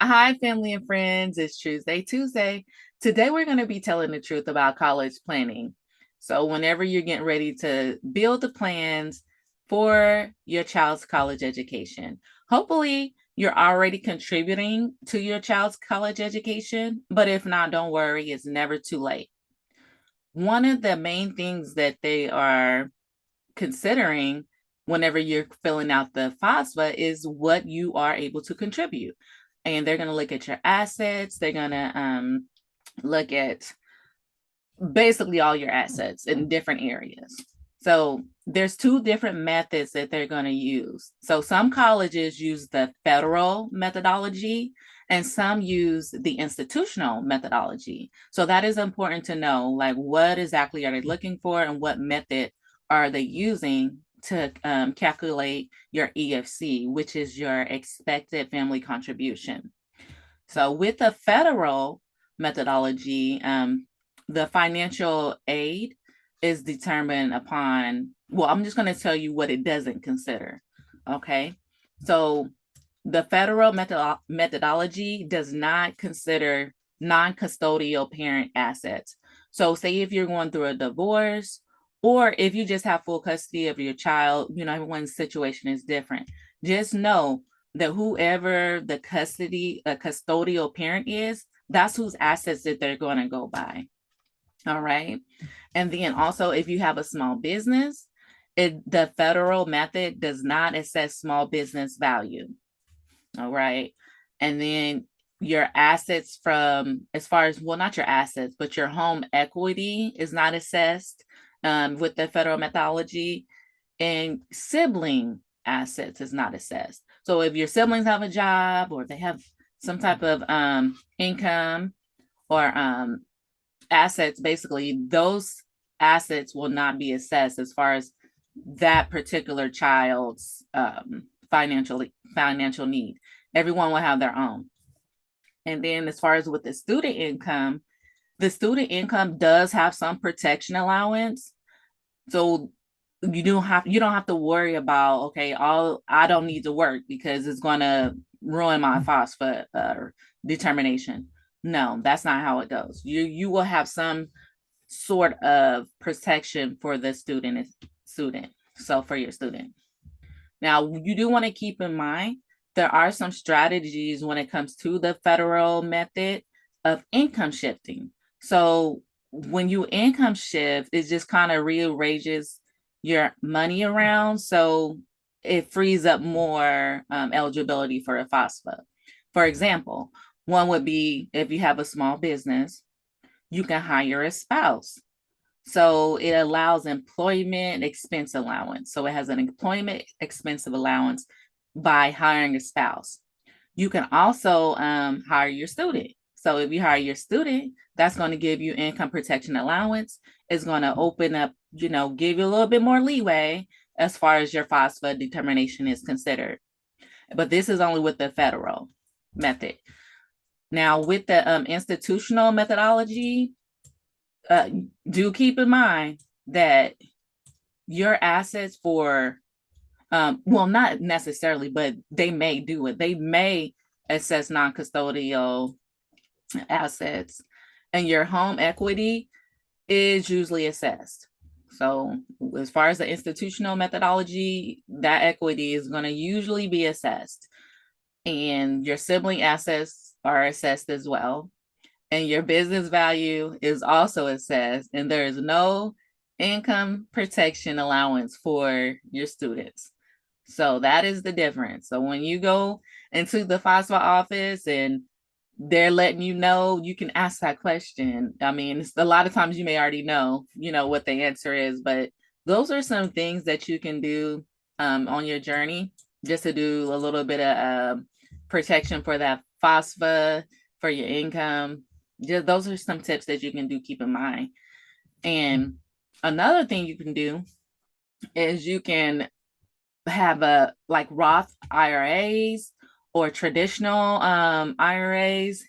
Hi, family and friends. It's TRUEsday Tuesday. Today, we're going to be telling the truth about college planning. So, whenever you're getting ready to build the plans for your child's college education, hopefully, you're already contributing to your child's college education. But if not, don't worry, it's never too late. One of the main things that they are considering whenever you're filling out the FAFSA is what you are able to contribute. And they're going to look at your assets. They're going to look at basically all your assets in different areas. So there's two different methods that they're going to use. So some colleges use the federal methodology and some use the institutional methodology. So that is important to know, like what exactly are they looking for and what method are they using to calculate your EFC, which is your expected family contribution. So with the federal methodology, the financial aid is determined upon, well, I'm just going to tell you what it doesn't consider. Okay. So the federal methodology does not consider non-custodial parent assets. So say if you're going through a divorce or if you just have full custody of your child, everyone's situation is different. Just know that whoever the custodial parent is, that's whose assets that they're going to go by. All right. And then also, if you have a small business, the federal method does not assess small business value. All right. And then your assets from, as far as, well, not your assets, but your home equity is not assessed with the federal methodology, and sibling assets is not assessed. So if your siblings have a job or they have some type of income or assets, basically those assets will not be assessed as far as that particular child's financial need. Everyone will have their own. And then as far as with the student income does have some protection allowance. So you don't have to worry about, okay, I don't need to work because it's going to ruin my FAFSA determination. No, that's not how it goes. You will have some sort of protection for the student. So for your student. Now, you do want to keep in mind there are some strategies when it comes to the federal method of income shifting. So when you income shift, it just kind of rearranges your money around. So it frees up more eligibility for a FAFSA. For example, one would be if you have a small business, you can hire a spouse. So it allows employment expense allowance. So it has an employment expensive allowance by hiring a spouse. You can also hire your student. So if you hire your student, that's going to give you income protection allowance. It's going to open up, give you a little bit more leeway as far as your FAFSA determination is considered. But this is only with the federal method. Now, with the institutional methodology, do keep in mind that your assets for, well, not necessarily, but they may do it. They may assess non-custodial assets, and your home equity is usually assessed. So as far as the institutional methodology, that equity is going to usually be assessed. And your sibling assets are assessed as well. And your business value is also assessed. And there is no income protection allowance for your students. So that is the difference. So when you go into the FAFSA office and they're letting you know, you can ask that question. I mean, a lot of times you may already know, what the answer is, but those are some things that you can do on your journey just to do a little bit of protection for that FAFSA, for your income. Just those are some tips that you can do, keep in mind. And another thing you can do is you can have a like Roth IRAs or traditional IRAs.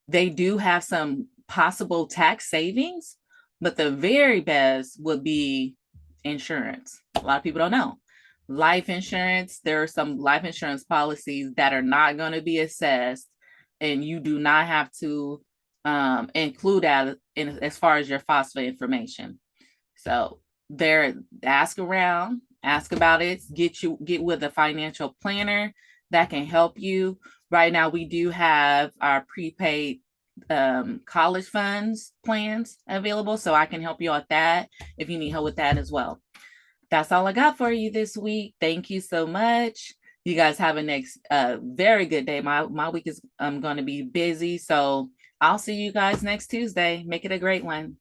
They do have some possible tax savings, but the very best would be insurance. A lot of people don't know. Life insurance, there are some life insurance policies that are not going to be assessed and you do not have to include that in as far as your FAFSA information. So there, ask around, ask about it, get with a financial planner that can help you. Right now, we do have our prepaid college funds plans available, so I can help you with that if you need help with that as well. That's all I got for you this week. Thank you so much. You guys have a next very good day. My week is going to be busy, so I'll see you guys next Tuesday. Make it a great one.